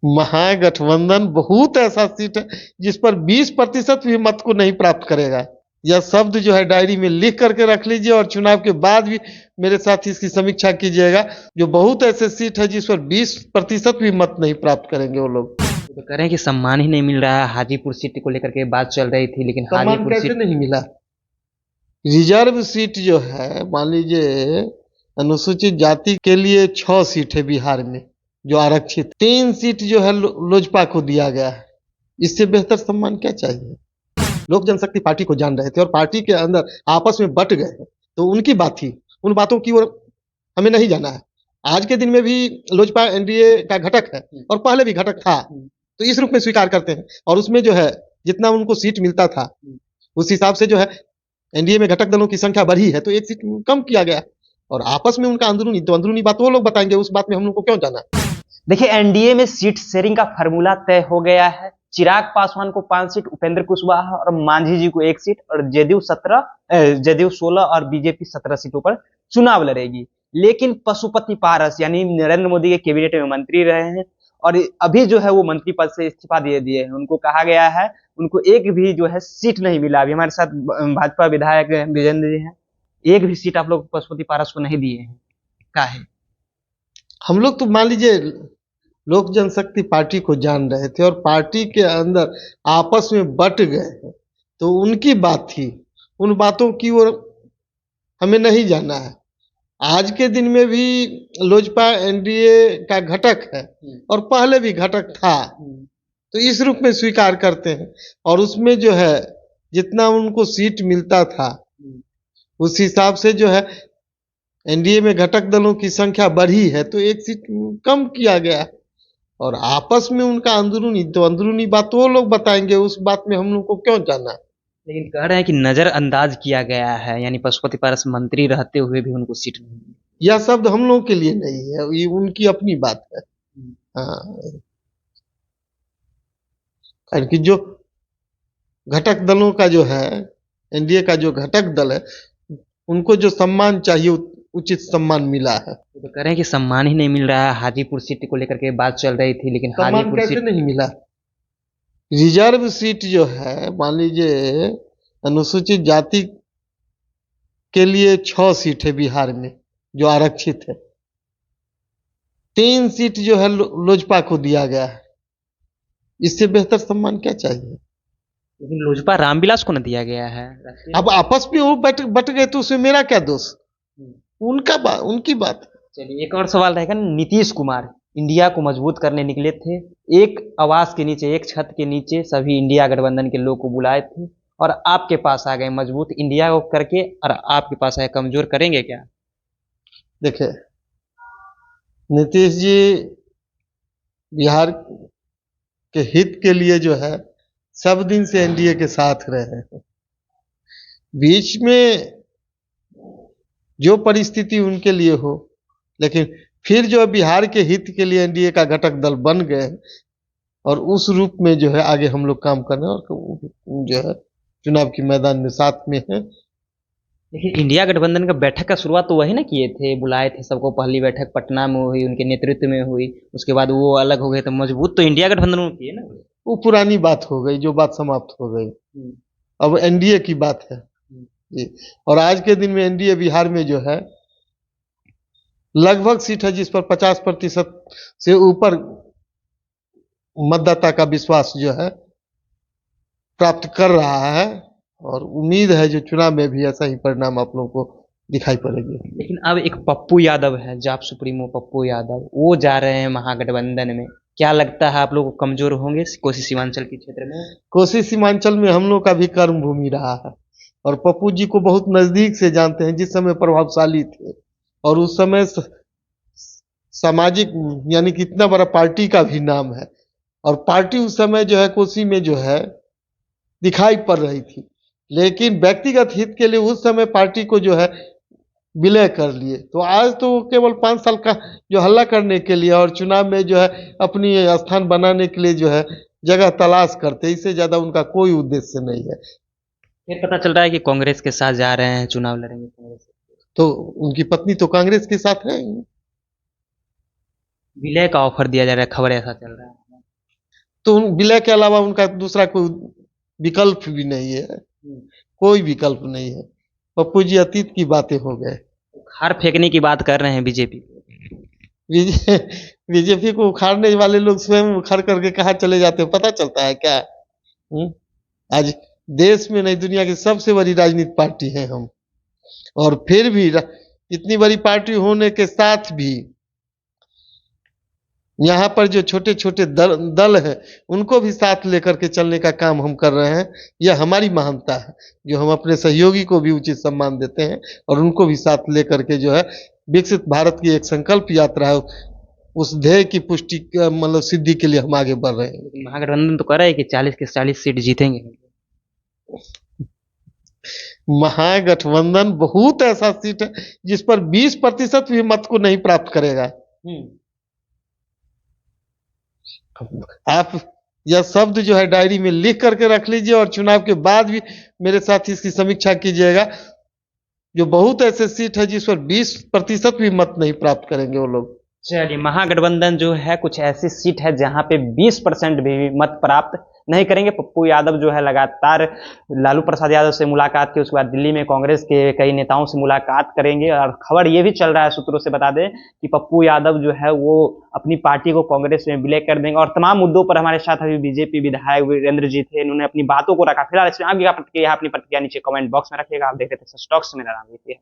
महागठबंधन बहुत ऐसा सीट है जिस पर 20% भी मत को नहीं प्राप्त करेगा। यह शब्द जो है डायरी में लिख करके रख लीजिए और चुनाव के बाद भी मेरे साथ इसकी समीक्षा कीजिएगा। जो बहुत ऐसे सीट है जिस पर 20% भी मत नहीं प्राप्त करेंगे वो लोग। तो कह रहे हैं कि सम्मान ही नहीं मिल रहा है। हाजीपुर सीट को लेकर के बात चल रही थी, लेकिन सम्मान हाजीपुर कैसे सीट नहीं मिला? रिजर्व सीट जो है, मान लीजिए अनुसूचित जाति के लिए 6 सीट है बिहार में जो आरक्षित, 3 सीट जो है लोजपा को दिया गया है। इससे बेहतर सम्मान क्या चाहिए? लोक जनशक्ति पार्टी को जान रहे थे और पार्टी के अंदर आपस में बट गए हैं, तो उनकी बात थी। उन बातों की ओर हमें नहीं जाना है। आज के दिन में भी लोजपा एनडीए का घटक है और पहले भी घटक था, तो इस रूप में स्वीकार करते हैं। और उसमें जो है जितना उनको सीट मिलता था उस हिसाब से जो है एनडीए में घटक दलों की संख्या बढ़ी है, तो एक सीट कम किया गया। और आपस में उनका अंदरूनी बात वो लोग बताएंगे, उस बात में हम लोग को क्यों जाना? देखिए, एनडीए में सीट शेयरिंग का फार्मूला तय हो गया है। चिराग पासवान को 5 सीट, उपेंद्र कुशवाहा और मांझी जी को 1 सीट और जदयू 16 और बीजेपी 17 सीटों पर चुनाव लड़ेगी। लेकिन पशुपति पारस यानी नरेंद्र मोदी के कैबिनेट में मंत्री रहे हैं और अभी जो है वो मंत्री पद से इस्तीफा दे दिए हैं। उनको कहा गया है, उनको एक भी जो है सीट नहीं मिला। अभी हमारे साथ भाजपा विधायक विजेंद्र जी हैं, एक भी सीट आप लोग पशुपति पारस को नहीं दिए हैं, का है? हम लोग तो मान लीजिए लोक जनशक्ति पार्टी को जान रहे थे और पार्टी के अंदर आपस में बट गए हैं, तो उनकी बात थी। उन बातों की ओर हमें नहीं जाना है। आज के दिन में भी लोजपा एनडीए का घटक है और पहले भी घटक था, तो इस रूप में स्वीकार करते हैं। और उसमें जो है जितना उनको सीट मिलता था उस हिसाब से जो है एनडीए में घटक दलों की संख्या बढ़ी है, तो एक सीट कम किया गया। और आपस में उनका अंदरूनी बात वो लोग बताएंगे, उस बात में हम लोग को क्यों जाना? लेकिन कह रहे हैं कि नजरअंदाज किया गया है, यानी पशुपति पारस मंत्री रहते हुए भी उनको सीट नहीं मिली। यह शब्द हम लोगों के लिए नहीं है, ये उनकी अपनी बात है। हाँ, कारण कि जो घटक दलों का जो है, एनडीए का जो घटक दल है, उनको जो सम्मान चाहिए उचित सम्मान मिला है। तो कह रहे हैं कि सम्मान ही नहीं मिल रहा है। हाजीपुर सीट को लेकर के बात चल रही थी, लेकिन सम्मान हाजीपुर कैसे सीट नहीं मिला? रिजर्व सीट जो है, मान लीजिए अनुसूचित जाति के लिए 6 सीट है बिहार में जो आरक्षित है, 3 सीट जो है लोजपा को दिया गया है। इससे बेहतर सम्मान क्या चाहिए? लेकिन लोजपा रामविलास को न दिया गया है। अब आपस में वो बट गए तो उसमें मेरा क्या दोष? उनकी बात। चलिए, एक और सवाल रहेगा। नीतीश कुमार इंडिया को मजबूत करने निकले थे। एक आवास के नीचे, एक छत के नीचे सभी इंडिया गठबंधन के लोग को बुलाए थे और आपके पास आ गए मजबूत इंडिया को करके, और आपके पास आए कमजोर करेंगे क्या? देखिए, नीतीश जी बिहार के हित के लिए जो है सब दिन से एनडीए के साथ रहे हैं। बीच में जो परिस्थिति उनके लिए हो, लेकिन फिर जो बिहार के हित के लिए एनडीए का घटक दल बन गए और उस रूप में जो है आगे हम लोग काम कर रहे हैं और जो है चुनाव के मैदान में साथ में है। लेकिन इंडिया गठबंधन का बैठक का शुरुआत तो वही ना किए थे, बुलाए थे सबको। पहली बैठक पटना में हुई, उनके नेतृत्व में हुई, उसके बाद वो अलग हो गए, तो मजबूत तो इंडिया गठबंधन में किए ना। वो पुरानी बात हो गई, जो बात समाप्त हो गई। अब एनडीए की बात है जी। और आज के दिन में एनडीए बिहार में जो है लगभग सीट है जिस पर 50% से ऊपर मतदाता का विश्वास जो है प्राप्त कर रहा है। और उम्मीद है जो चुनाव में भी ऐसा ही परिणाम आप लोगों को दिखाई पड़ेगी। लेकिन अब एक पप्पू यादव है, जाप सुप्रीमो पप्पू यादव, वो जा रहे हैं महागठबंधन में। क्या लगता है आप लोग कमजोर होंगे कोसी सीमांचल के क्षेत्र में? कोसी सीमांचल में हम लोग का भी कर्म भूमि रहा है और पप्पू जी को बहुत नजदीक से जानते हैं, जिस समय प्रभावशाली थे और उस समय सामाजिक यानी कि इतना बड़ा पार्टी का भी नाम है और पार्टी उस समय जो है कोसी में जो है दिखाई पड़ रही थी। लेकिन व्यक्तिगत हित के लिए उस समय पार्टी को जो है विलय कर लिए, तो आज तो केवल 5 साल का जो हल्ला करने के लिए और चुनाव में जो है अपनी स्थान बनाने के लिए जो है जगह तलाश करते, इससे ज्यादा उनका कोई उद्देश्य नहीं है। फिर पता चल रहा है कि कांग्रेस के साथ जा रहे हैं, चुनाव लड़ेंगे कांग्रेस। तो उनकी पत्नी तो कांग्रेस के साथ है। विलय का ऑफर दिया जा रहा है, खबर ऐसा चल रहा है। तो विलय के अलावा उनका दूसरा कोई विकल्प भी नहीं है, कोई विकल्प नहीं है। पप्पू जी अतीत की बातें हो गए। हार फेंकने की बात कर रहे हैं बीजेपी। बीजेपी को उखाड़ने वाले लोग स्वयं उखड़ करके कहाँ चले जाते हैं, पता चलता है क्या? आज देश में नहीं, दुनिया की सबसे बड़ी राजनीतिक पार्टी है हम, और फिर भी इतनी बड़ी पार्टी होने के साथ भी यहाँ पर जो छोटे छोटे दल है उनको भी साथ लेकर के चलने का काम हम कर रहे हैं। यह हमारी महानता है, जो हम अपने सहयोगी को भी उचित सम्मान देते हैं और उनको भी साथ लेकर के जो है विकसित भारत की एक संकल्प यात्रा है, उस ध्येय की पुष्टि मतलब सिद्धि के लिए हम आगे बढ़ रहे हैं। महागठबंधन तो कह रहा है कि 40 के 40 सीट जीतेंगे। महागठबंधन बहुत ऐसा सीट है जिस पर 20% भी मत को नहीं प्राप्त करेगा। आप यह शब्द जो है डायरी में लिख करके रख लीजिए और चुनाव के बाद भी मेरे साथ इसकी समीक्षा कीजिएगा। जो बहुत ऐसे सीट है जिस पर 20% भी मत नहीं प्राप्त करेंगे वो लोग। चलिए, महागठबंधन जो है कुछ ऐसी सीट है जहां पे 20% भी मत प्राप्त नहीं करेंगे। पप्पू यादव जो है लगातार लालू प्रसाद यादव से मुलाकात की, उसके बाद दिल्ली में कांग्रेस के कई नेताओं से मुलाकात करेंगे। और खबर ये भी चल रहा है, सूत्रों से बता दें कि पप्पू यादव जो है वो अपनी पार्टी को कांग्रेस में विलय कर देंगे। और तमाम मुद्दों पर हमारे साथ अभी बीजेपी विधायक वीरेंद्र जी थे, इन्होंने अपनी बातों को रखा। फिलहाल इसमें आपकी क्या प्रतिक्रिया है? अपनी प्रतिक्रिया नीचे कमेंट बॉक्स में रखिएगा। आप देख रहे थे स्टॉक्स, मेरा नाम है।